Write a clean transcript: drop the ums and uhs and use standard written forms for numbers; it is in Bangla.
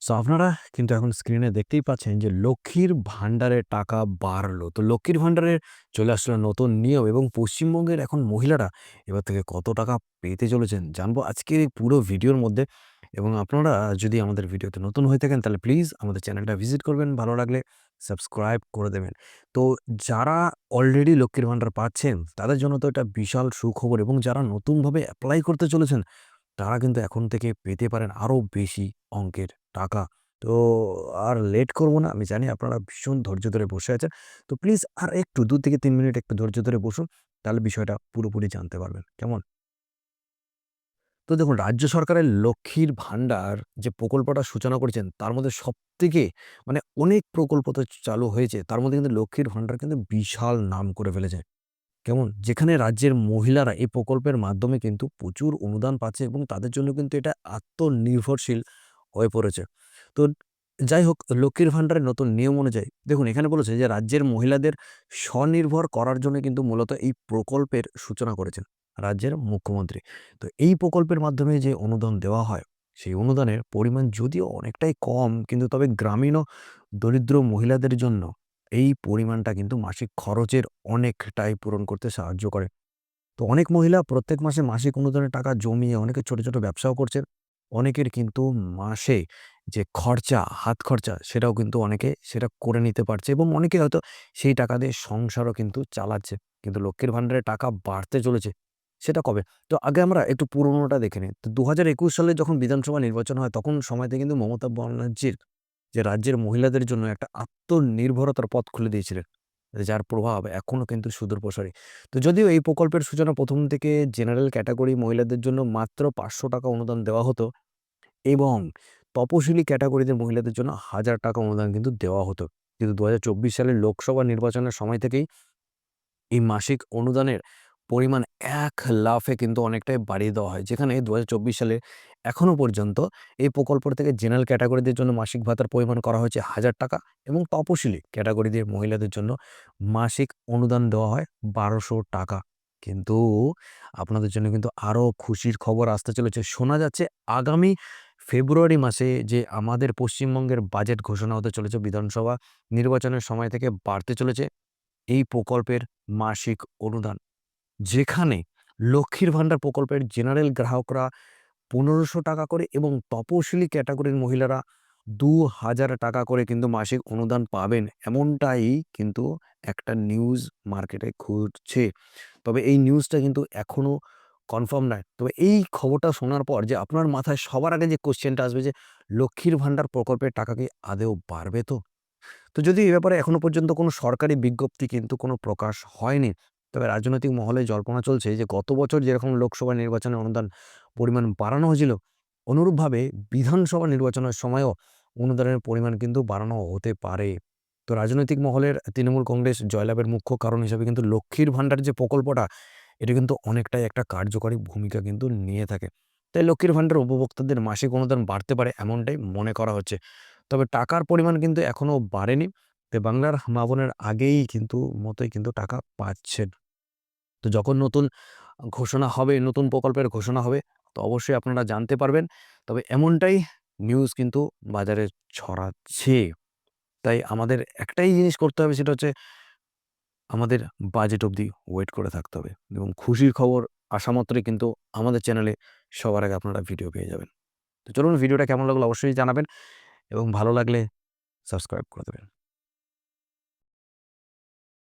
সো আপনারা কিন্তু এখন স্ক্রিনে দেখতেই পাচ্ছেন যে লক্ষ্মীর ভান্ডারের টাকা বাড়লো। তো লক্ষ্মীর ভান্ডারের চলে আসলো নতুন নিয়ম এবং পশ্চিমবঙ্গের এখন মহিলারা এবার থেকে কত টাকা পেতে চলেছেন জানবো আজকের এই পুরো ভিডিওর মধ্যে। এবং আপনারা যদি আমাদের ভিডিওতে নতুন হয়ে থাকেন তাহলে প্লিজ আমাদের চ্যানেলটা ভিজিট করবেন। ভালো লাগলে সাবস্ক্রাইব করে দেবেন। তো যারা অলরেডি লক্ষ্মীর ভান্ডার পাচ্ছেন তাদের জন্য তো এটা বিশাল সুখবর এবং যারা নতুনভাবে এপ্লাই করতে চলেছেন তারা কিন্তু এখন থেকে পেতে পারেন আরো বেশি অঙ্কের টাকা। তো আর লেট করব না। আমি জানি আপনারা ভীষণ ধৈর্য ধরে বসে আছেন। তো প্লিজ আর একটু ২ থেকে ৩ মিনিট একটু ধৈর্য ধরে বসুন। তাহলে বিষয়টা পুরোপুরি জানতে পারবেন। কেমন? তো দেখুন রাজ্য সরকারের লক্ষ্মীর ভান্ডার যে প্রকল্পটা সূচনা করেছেন তার মধ্যে সবথেকে মানে অনেক প্রকল্প তো চালু হয়েছে। তার মধ্যে কিন্তু লক্ষ্মীর ভান্ডার কিন্তু বিশাল নাম করে ফেলেছে। কেমন? যেখানে রাজ্যের মহিলারা এই প্রকল্পের মাধ্যমে কিন্তু প্রচুর অনুদান পাচ্ছে এবং তাদের জন্য কিন্তু এটা আত্মনির্ভরশীল হয়ে পড়েছে। তো যাই হোক লক্ষ্মীর ভান্ডারের নতুন নিয়ম অনুযায়ী দেখুন এখানে বলেছে যে রাজ্যের মহিলাদের স্বনির্ভর করার জন্য কিন্তু মূলত এই প্রকল্পের সূচনা করেছেন রাজ্যের মুখ্যমন্ত্রী। তো এই প্রকল্পের মাধ্যমে যে অনুদান দেওয়া হয়, সেই অনুদানের পরিমাণ যদিও অনেকটাই কম কিন্তু তবে গ্রামীণ ও দরিদ্র মহিলাদের জন্য এই পরিমাণটা কিন্তু মাসিক খরচের অনেকটাই পূরণ করতে সাহায্য করে। তো অনেক মহিলা প্রত্যেক মাসে মাসিক অনুদানের টাকা জমিয়ে অনেকে ছোট, ছোট ব্যবসাও করছেন। অনেকের কিন্তু মাসে যে খরচা, হাত খরচা সেটাও কিন্তু অনেকে সেটা করে নিতে পারছে এবং অনেকে হয়তো সেই টাকা দিয়ে সংসারও কিন্তু চালাচ্ছে। কিন্তু লক্ষ্মীর ভান্ডারের টাকা বাড়তে চলেছে। সেটা কবে? তো আগে আমরা একটু পুরনোটা দেখে নিই। তো ২০২১ সালে যখন বিধানসভা নির্বাচন হয় তখন সময়তে কিন্তু মমতা ব্যানার্জির যে রাজ্যের মহিলাদের জন্য একটা আত্মনির্ভরতার পথ খুলে দিয়েছিলেন। যার প্রভাব এখনো কিন্তু সুদূরপ্রসারী। তো যদিও এই প্রকল্পের সূচনা ১ম থেকে জেনারেল ক্যাটেগরি মহিলাদের জন্য মাত্র ৳৫০০ অনুদান দেওয়া হতো এবং তপশিলি ক্যাটেগরিদের মহিলাদের জন্য ৳১,০০০ অনুদান কিন্তু দেওয়া হতো। কিন্তু ২০২৪ সালের লোকসভা নির্বাচনের সময় থেকেই এই মাসিক অনুদানের পরিমাণ এক লাফে কিন্তু অনেকটাই বাড়িয়ে দেওয়া হয়। যেখানে ২০২৪ সালে এখনো পর্যন্ত এই প্রকল্প থেকে জেনারেল ক্যাটেগরিদের জন্য মাসিক ভাতার পরিমাণ করা হয়েছে ৳১,০০০ এবং তপশিলি ক্যাটেগরিদের মহিলাদের জন্য মাসিক অনুদান দেওয়া হয় ৳১,২০০। কিন্তু আপনাদের জন্য কিন্তু আরো খুশির খবর আসতে চলেছে। শোনা যাচ্ছে আগামী ফেব্রুয়ারি মাসে যে আমাদের পশ্চিমবঙ্গের বাজেট ঘোষণা হতে চলেছে বিধানসভা নির্বাচনের সময় থেকে বাড়তে চলেছে এই প্রকল্পের মাসিক অনুদান। যেখানে লক্ষ্মীর ভান্ডার প্রকল্পের জেনারেল গ্রাহকরা ৳১৫০০ করে এবং তপশিলি ক্যাটেগরির মহিলারা ৳২,০০০ করে কিন্তু মাসিক অনুদান পাবেন। এমনটাই কিন্তু একটা নিউজ মার্কেটে ঘুরছে। তবে এই নিউজটা কিন্তু এখনো কনফার্ম নয়। তবে এই খবরটা শোনার পর যে আপনার মাথায় সবার আগে যে কোয়েশ্চেনটা আসবে যে লক্ষ্মীর ভান্ডার প্রকল্পের টাকা কি আদৌ বাড়বে তো? তো যদিও এ ব্যাপারে এখনো পর্যন্ত কোনো সরকারি বিজ্ঞপ্তি কিন্তু কোনো প্রকাশ হয়নি। তবে রাজনৈতিক মহলে জল্পনা চলছে যে গত বছর যেরকম লোকসভা নির্বাচনে অনুদান পরিমাণ বাড়ানো হয়েছিল, অনুরূপভাবে বিধানসভা নির্বাচনের সময়ও অনুদানের পরিমাণ কিন্তু বাড়ানো হতে পারে। তো রাজনৈতিক মহলের তৃণমূল কংগ্রেস জয়লাভের মুখ্য কারণ হিসেবে কিন্তু লক্ষ্মীর ভান্ডার যে প্রকল্পটা, এটা কিন্তু অনেকটাই একটা কার্যকরী ভূমিকা কিন্তু নিয়ে থাকে। তাই লক্ষ্মীর ভান্ডার উপভোক্তাদের মাসিক অনুদান বাড়তে পারে এমনটাই মনে করা হচ্ছে। তবে টাকার পরিমাণ কিন্তু এখনো বাড়েনি। তো বাংলার মা-বোনের আগেই কিন্তু মতোই কিন্তু টাকা পাচ্ছেন। তো যখন নতুন ঘোষণা হবে, নতুন প্রকল্পের ঘোষণা হবে, তো অবশ্যই আপনারা জানতে পারবেন। তবে এমনটাই নিউজ কিন্তু বাজারে ছড়াচ্ছে। তাই আমাদের একটাই জিনিস করতে হবে সেটা হচ্ছে আমাদের বাজেট অবধি ওয়েট করে থাকতে হবে এবং খুশির খবর আসা মাত্রই কিন্তু আমাদের চ্যানেলে সবার আগে আপনারা ভিডিও পেয়ে যাবেন। তো চলুন ভিডিওটা কেমন লাগলো অবশ্যই জানাবেন এবং ভালো লাগলে সাবস্ক্রাইব করে দেবেন।